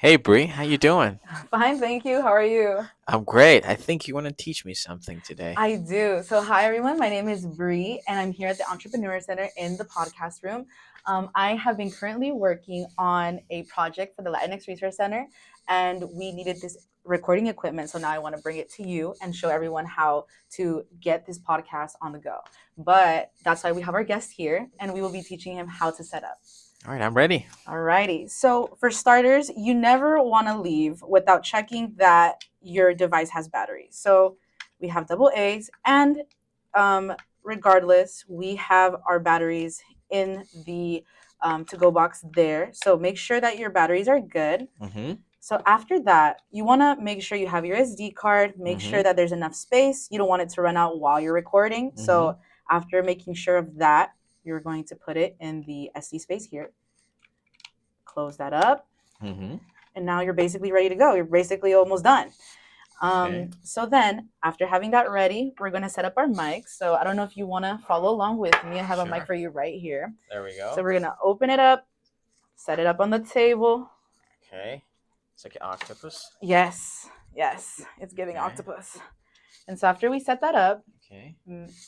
Hey Bree, how you doing? Fine, thank you. How are you? I'm great. I think you want to teach me something today. I do. So, hi everyone. My name is Bree, and I'm here at the Entrepreneur Center in the podcast room. I have been currently working on a project for the Latinx Research Center, and we needed this recording equipment. So now I want to bring it to you and show everyone how to get this podcast on the go. But that's why we have our guest here, and we will be teaching him how to set up. All right, I'm ready. Alrighty. So for starters, you never want to leave without checking that your device has batteries. So we have double A's, and um, regardless, we have our batteries in the to-go box there. So make sure that your batteries are good. Mm-hmm. So after that, you want to make sure you have your SD card. Make Mm-hmm. sure that there's enough space. You don't want it to run out while you're recording. Mm-hmm. So after making sure of that, you're going to put it in the SD space here. Close that up, Mm-hmm. and now you're basically ready to go. You're basically almost done. Okay. So then, after having that ready, we're gonna set up our mics. So I don't know if you want to follow along with me. I have a mic Sure. for you right here. There we So go. we're gonna open it up, set it up on the table. Okay. It's like an octopus. Yes, yes, it's giving Okay. octopus. And so after we set that up, Okay.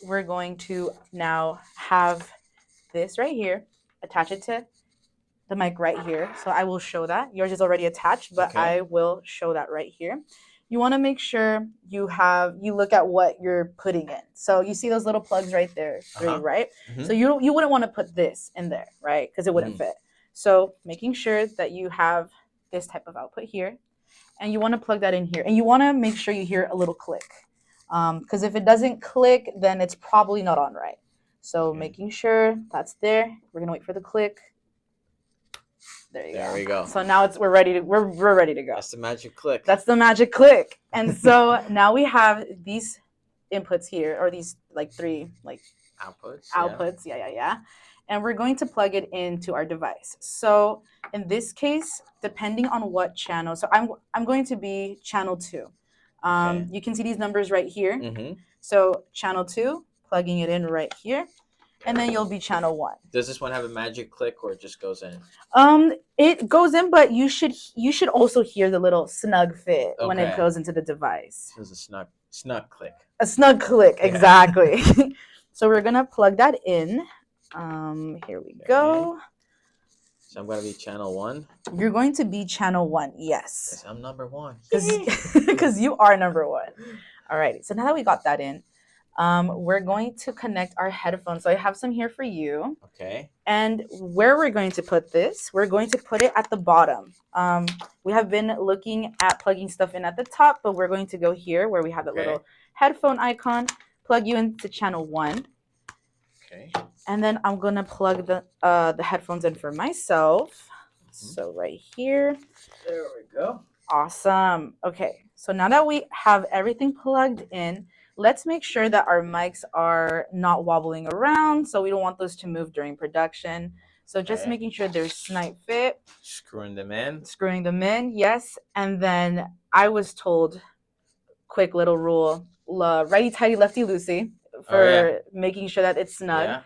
we're going to now have this right here, attach it to the mic right here. So I will show that. Yours is already attached, but Okay. I will show that right here. You want to make sure you look at what you're putting in. So you see those little plugs right there, 3, right? Mm-hmm. So you wouldn't want to put this in there, right? Because it wouldn't fit. So making sure that you have this type of output here, and you want to plug that in here, and you want to make sure you hear a little click, because if it doesn't click, then it's probably not on right. So making sure that's there. We're gonna wait for the click. There we go. So now we're ready to we're ready to go. That's the magic click. That's the magic click. And so now we have these inputs here, or these like 3 like outputs. Yeah. And we're going to plug it into our device. So in this case, depending on what channel, so I'm going to be channel 2. You can see these numbers right here. Mm-hmm. So channel 2, plugging it in right here, and then you'll be channel 1. Does this one have a magic click or it just goes in? It goes in, but you should also hear the little snug fit when it goes into the device. There's a snug click. A snug click, exactly. So we're gonna plug that in. Here we go. So I'm gonna be channel 1. You're going to be channel 1, yes. 'Cause I'm number 1. Because you are number 1. All right. So now that we got that in, we're going to connect our headphones. So I have some here for you. Okay. And where we're going to put this, we're going to put it at the bottom. We have been looking at plugging stuff in at the top, but we're going to go here where we have that little headphone icon, plug you into channel 1. Okay. And then I'm going to plug the headphones in for myself. So right here. There we go. Awesome. Okay. So now that we have everything plugged in, let's make sure that our mics are not wobbling around. So we don't want those to move during production. So just making sure they're snug fit. Screwing them in. Screwing them in, yes. And then I was told, quick little rule, righty tighty, lefty loosey, for making sure that it's snug. Yeah.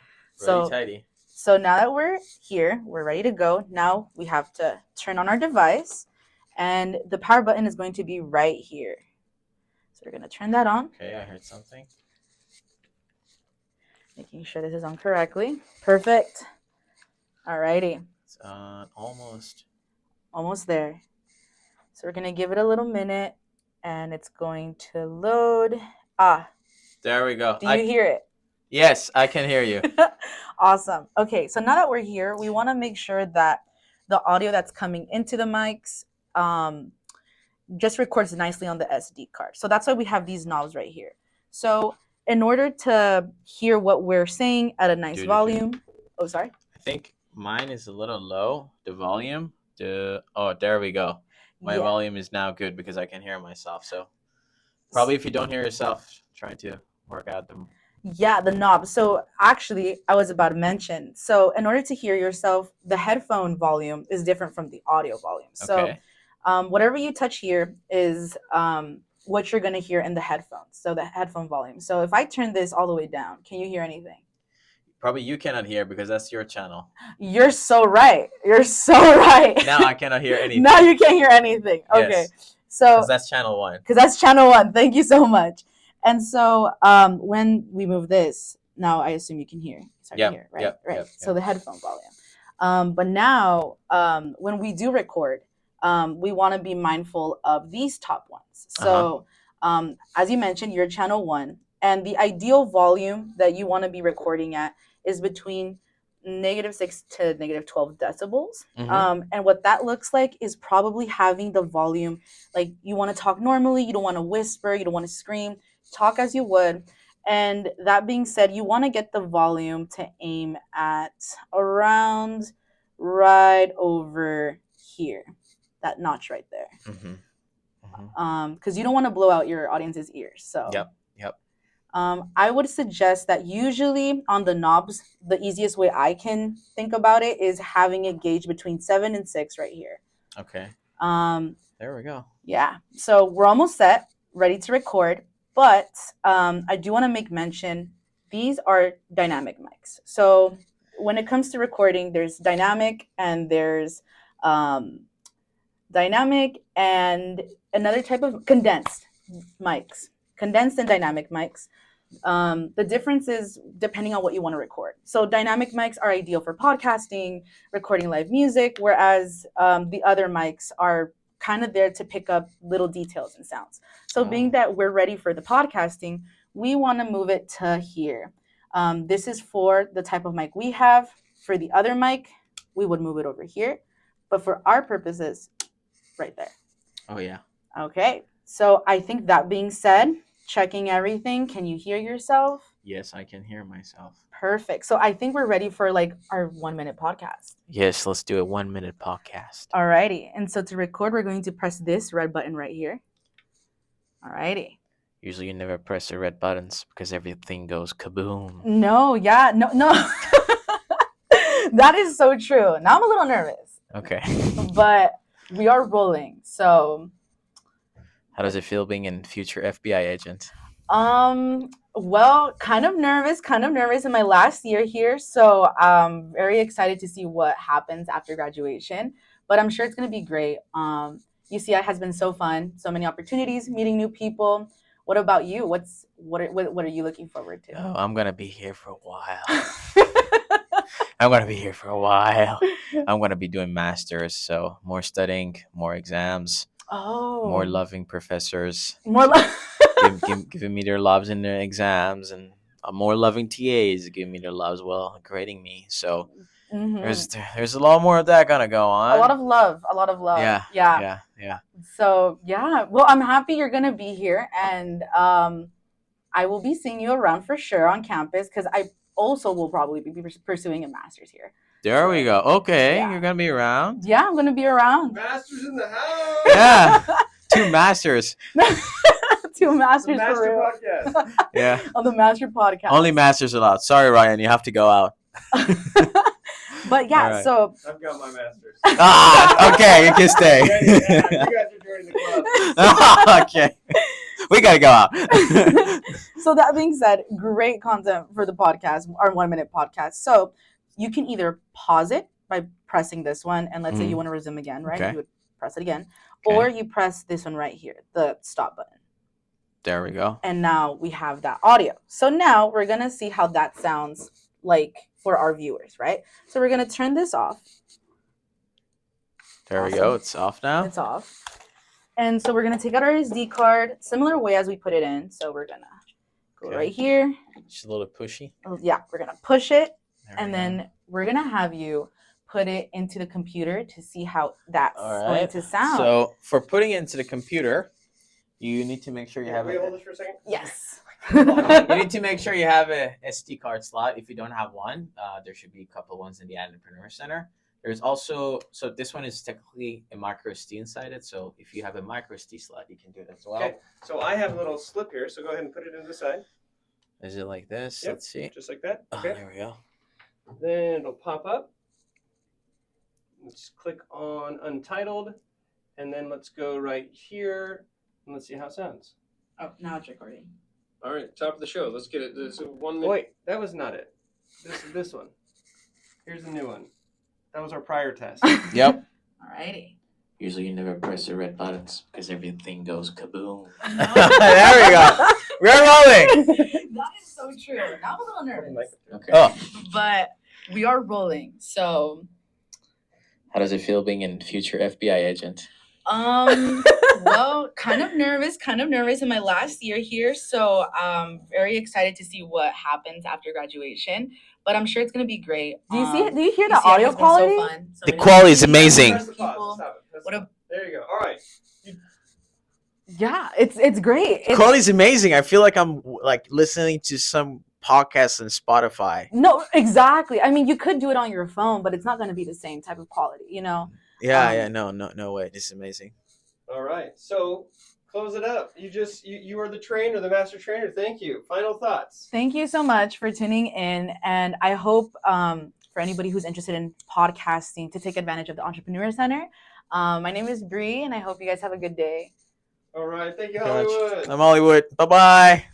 Righty tighty. So now that we're here, we're ready to go. Now we have to turn on our device, and the power button is going to be right here. So we're going to turn that on. Okay, I heard something. Making sure this is on correctly. Perfect. Alrighty. It's on almost. Almost there. So we're going to give it a little minute, and it's going to load. There we go. Do you hear it? Yes, I can hear you. Awesome. Okay, so now that we're here, we want to make sure that the audio that's coming into the mics just records nicely on the SD card. So that's why we have these knobs right here. So in order to hear what we're saying at a nice volume, oh, sorry. I think mine is a little low, the volume. Oh, there we go. My volume is now good because I can hear myself. So probably if you don't hear yourself, try to work out them. Yeah, the knob. So actually, I was about to mention. So in order to hear yourself, the headphone volume is different from the audio volume. So whatever you touch here is what you're going to hear in the headphones. So the headphone volume. So if I turn this all the way down, can you hear anything? Probably you cannot hear because that's your channel. You're so right. You're so right. Now I cannot hear anything. Now you can't hear anything. Okay. Yes. So Because that's channel 1. because that's channel 1. Thank you so much. And so when we move this, now I assume you can hear. Start to hear, right? Right. So the headphone volume. But now when we do record, we want to be mindful of these top ones. So as you mentioned, you're channel 1. And the ideal volume that you want to be recording at is between -6 to -12 decibels. And what that looks like is probably having the volume, like you want to talk normally, you don't want to whisper, you don't want to scream, talk as you would. And that being said, you want to get the volume to aim at around right over here, that notch right there. Because you don't want to blow out your audience's ears. So Yep. I would suggest that usually on the knobs, the easiest way I can think about it is having it gauge between 7 and 6 right here. Okay. There we go. Yeah. So we're almost set, ready to record. But I do want to make mention, these are dynamic mics. So when it comes to recording, there's dynamic and there's dynamic and another type of condensed mics. Condensed and dynamic mics. The difference is depending on what you want to record. So dynamic mics are ideal for podcasting, recording live music, whereas the other mics are kind of there to pick up little details and sounds. So being that we're ready for the podcasting, we want to move it to here. This is for the type of mic we have. For the other mic, we would move it over here. But for our purposes, right there. Oh, yeah. Okay. So I think that being said, checking everything. Can you hear yourself? Yes, I can hear myself. Perfect. So I think we're ready for like our 1-minute podcast. Yes, let's do a 1-minute podcast. Alrighty. And so to record, we're going to press this red button right here. Alrighty. Usually you never press the red buttons because everything goes kaboom. No, yeah, no. That is so true. Now I'm a little nervous. Okay. But we are rolling. So how does it feel being a future FBI agent? Well, kind of nervous in my last year here. So I'm very excited to see what happens after graduation. But I'm sure it's going to be great. UCI has been so fun, so many opportunities, meeting new people. What about you? What are you looking forward to? Oh, I'm going to be here for a while. I'm going to be doing masters. So more studying, more exams. Oh. More loving professors. More giving me their loves in their exams, and more loving TAs giving me their loves while grading me. So there's a lot more of that gonna go on. A lot of love. Yeah. So yeah, well, I'm happy you're gonna be here, and I will be seeing you around for sure on campus because I also will probably be pursuing a master's here. There we go. Okay, yeah. You're gonna be around. Yeah, I'm gonna be around. Masters in the house. Yeah, 2 masters. 2 masters Master for real. Podcast. Yeah. On the Master Podcast. Only masters allowed. Sorry, Ryan, you have to go out. But yeah, right. So I've got my masters. Okay, you can stay. You guys are joining the club. Okay. We gotta go out. So that being said, great content for the podcast, our 1-minute podcast. So you can either pause it by pressing this one, and let's say you want to resume again, right? Okay. You would press it again. Okay. Or you press this one right here, the stop button. There we go. And now we have that audio. So now we're going to see how that sounds like for our viewers, right? So we're going to turn this off. There we go. It's off now. It's off. And so we're going to take out our SD card, similar way as we put it in. So we're going to go right here. Just a little pushy. Yeah, we're going to push it. And then we're going to have you put it into the computer to see how that's going to sound. So for putting it into the computer, you need to make sure you have Can we hold this for a second? Yes. You need to make sure you have a SD card slot. If you don't have one, there should be a couple ones in the Entrepreneur Center. There's also, so this one is technically a micro SD inside it. So if you have a micro SD slot, you can do it as well. Okay. So I have a little slip here. So go ahead and put it into the side. Is it like this? Yep. Let's see. Just like that. Okay. There we go. Then it'll pop up. Let's click on Untitled. And then let's go right here. And let's see how it sounds. Oh, now it's recording. All right. Top of the show. Let's get it. This is 1 minute. Wait, that was not it. This one. Here's the new one. That was our prior test. Yep. Alrighty. Usually you never press the red buttons because everything goes kaboom. No. There we go. We're rolling. That is so true. Now I'm a little nervous. Okay. Oh. But we are rolling. So How does it feel being a future FBI agent? well, kind of nervous in my last year here. So very excited to see what happens after graduation. But I'm sure it's gonna be great. Do you hear the UCI audio has been so quality? fun. So The many quality is people, amazing. Press the pause. people. Stop it. Press What the a- pause. There you go. All right. Yeah, it's great. Quality is amazing. I feel like I'm like listening to some podcasts on Spotify. No, exactly. I mean, you could do it on your phone, but it's not going to be the same type of quality, you know? Yeah, no way. This is amazing. All right. So close it up. You are the trainer, the master trainer. Thank you. Final thoughts. Thank you so much for tuning in. And I hope for anybody who's interested in podcasting to take advantage of the Entrepreneur Center. My name is Bree, and I hope you guys have a good day. All right. Thank you, Thank you much. Hollywood. I'm Hollywood. Bye-bye.